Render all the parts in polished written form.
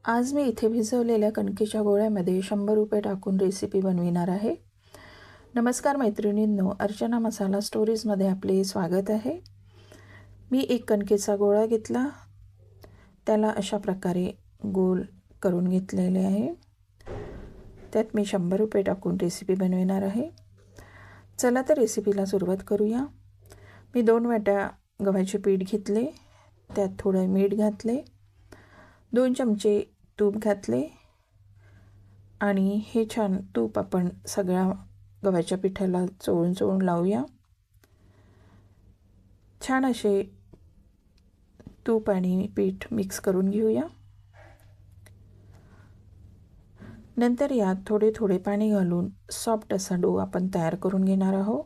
आज मी इथे भिजवलेल्या कणकेच्या गोळ्यामध्ये 100 रुपये टाकून रेसिपी बनविणार आहे. नमस्कार मैत्रिणींनो, अर्चना मसाला स्टोरीजमध्ये आपले स्वागत आहे. मी एक कणकेचा गोळा घेतला, त्याला अशा प्रकारे गोल करून घेतलेले आहे. त्यात मी 100 रुपये टाकून रेसिपी बनविणार आहे. चला तर रेसिपीला सुरुवात करूया. मी 2 वाट्या गव्हाचे पीठ घेतले, त्यात थोडं मीठ घातले, 2 चमचे तूप घातले आणि हे छान तूप आपण सगळ्या गव्हाच्या पिठाला चोळून चोळून लावूया. छान असे तूप आणि पीठ मिक्स करून घेऊया. नंतर यात थोडे थोडे पाणी घालून सॉफ्ट असा डो आपण तयार करून घेणार आहोत.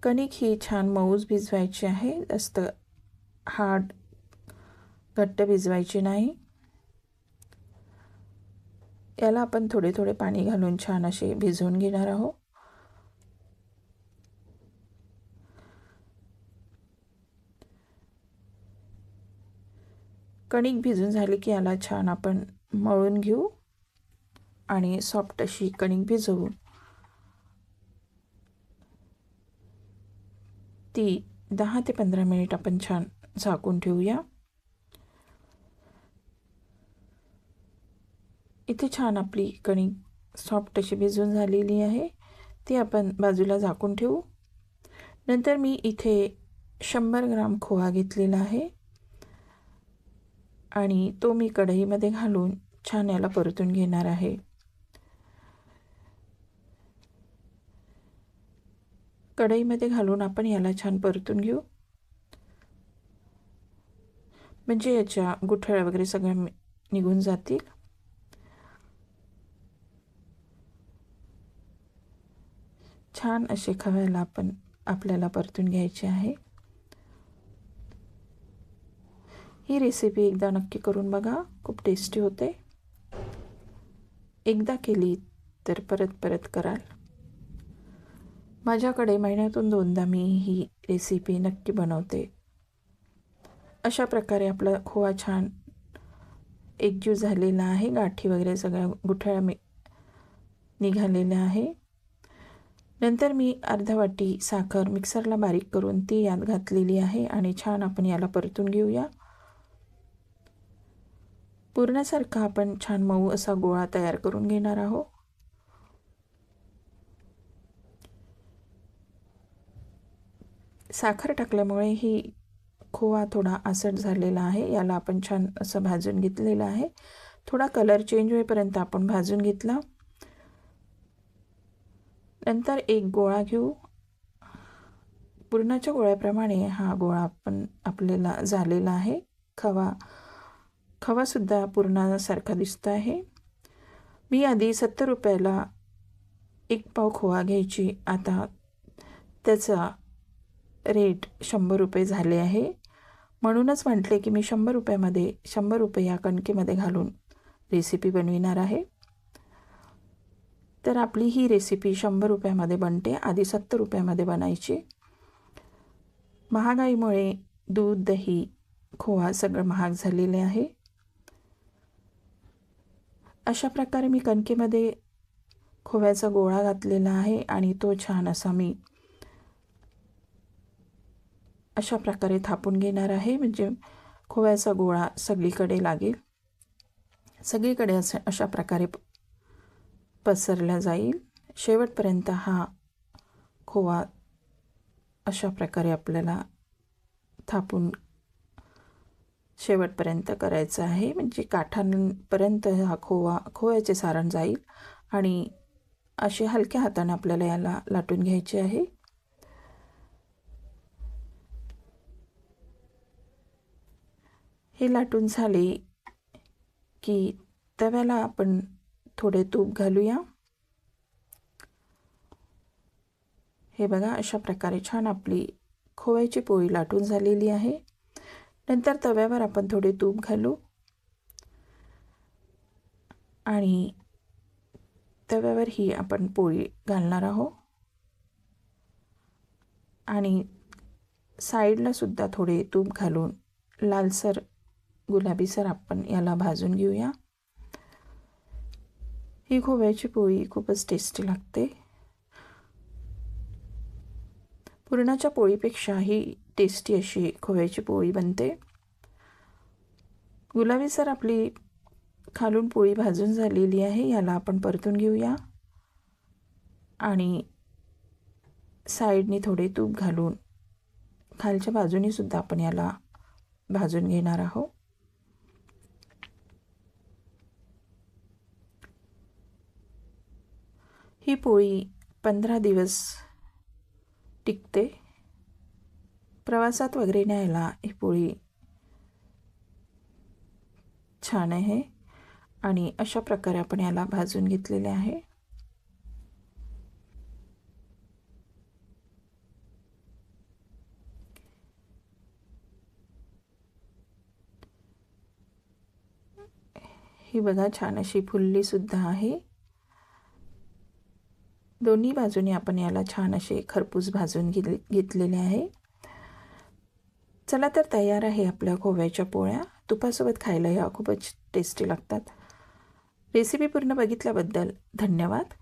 कणिक ही छान मऊच भिजवायची आहे, जास्त हार्ड घट्ट भिजवायची नाही. याला आपण थोडे थोडे पाणी घालून छान असे भिजवून घेणार आहोत. कणिक भिजून झाली की याला छान आपण मळून घेऊ आणि सॉफ्ट अशी कणिक भिजवू. ती 10 ते 15 मिनिट आपण छान झाकून ठेवूया. इथे छान आपली कणिक सॉफ्ट अशी भिजून झालेली आहे. ती आपण बाजूला झाकून ठेवू. नंतर मी इथे 100 ग्राम खोवा घेतलेला आहे आणि तो मी कढईमध्ये घालून छान याला परतून घेणार आहे. कढईमध्ये घालून आपण याला छान परतून घेऊ, म्हणजे याच्या गुठळ्या वगैरे सगळ्या निघून जातील. छान असे खव्याला आपल्याला परतून घ्यायचे आहे. ही रेसिपी एकदा नक्की करून बघा, खूप टेस्टी होते. एकदा केली तर परत परत कराल. माझ्याकडे महिन्यातून 2दा मी ही रेसिपी नक्की बनवते. अशा प्रकारे आपला खोवा छान एकजीव झालेला आहे. गाठी वगैरे सगळ्या गुठळ्या निघालेल्या आहे. नंतर मी अर्धा वाटी साखर मिक्सरला बारीक करून ती यात घातलेली आहे आणि छान आपण याला परतून घेऊया. पुरणासारखा आपण छान मऊ असा गोळा तयार करून घेणार आहोत. साखर टाकल्यामुळे ही खोवा थोडा आसट झालेला आहे. याला आपण छान असं भाजून घेतलेलं आहे. थोडा कलर चेंज होईपर्यंत आपण भाजून घेतला. नंतर एक गोळा घेऊ. पुरणाच्या गोळ्याप्रमाणे हा गोळा आपल्याला झालेला आहे. खवासुद्धा पुरणासारखा दिसतो आहे. मी आधी 70 रुपयाला 1 पाव खोवा घ्यायची, आता त्याचा रेट 100 रुपये झाले आहे. म्हणूनच म्हटले की मी 100 रुपये या कणकेमध्ये घालून रेसिपी बनविणार आहे. तर आपली ही रेसिपी 100 रुपयामध्ये बनते. आधी 70 रुपयामध्ये बनायची. महागाईमुळे दूध, दही, खोवा सगळं महाग झालेले आहे. अशा प्रकारे मी कणकेमध्ये खोव्याचा गोळा घातलेला आहे आणि तो छान असा मी अशा प्रकारे थापून घेणार आहे, म्हणजे खोव्याचा गोळा सगळीकडे लागेल. सगळीकडे अशा प्रकारे पसरला जाईल. शेवटपर्यंत हा खोवा अशा प्रकारे आपल्याला थापून शेवटपर्यंत करायचं आहे, म्हणजे काठांपर्यंत हा खोव्याचे सारण जाईल आणि असे हलक्या हाताने आपल्याला याला लाटून घ्यायचे आहे. हे लाटून झाले की तव्याला आपण थोडे तूप घालूया. हे बघा, अशा प्रकारे छान आपली खोव्याची पोळी लाटून झालेली आहे. नंतर तव्यावर आपण थोडे तूप घालू आणि तव्यावर ही आपण पोळी घालणार आहोत आणि साईडला सुद्धा थोडे तूप घालून लालसर गुलाबीसर आपण याला भाजून घेऊया। ही खोव्याची पोळी खूपच टेस्टी लागते। पुरणाच्या पोळीपेक्षा ही टेस्टी अशी खोव्याची पोळी बनते। गुलाबीसर आपली खालून पोळी भाजून झालेली आहे, याला आपण परतून घेऊया आणि साईडनी थोडे तूप घालून खालच्या बाजूनी सुद्धा आपण याला भाजून घेणार आहोत। ही पोळी 15 दिवस टिकते। प्रवासात वगैरे न्यायला ही पोळी छान आहे आणि अशा प्रकारे आपण याला भाजून घेतलेले आहे। ही बघा छान अशी फुलली सुद्धा आहे। दोन्ही बाजूने आपण याला छान असे खरपूस भाजून घेतलेले आहे। चला तर तयार आहे आपल्या खोव्याच्या पोळ्या। तुपासोबत खायला या खूपच टेस्टी लागतात। रेसिपी पूर्ण बघितल्याबद्दल धन्यवाद।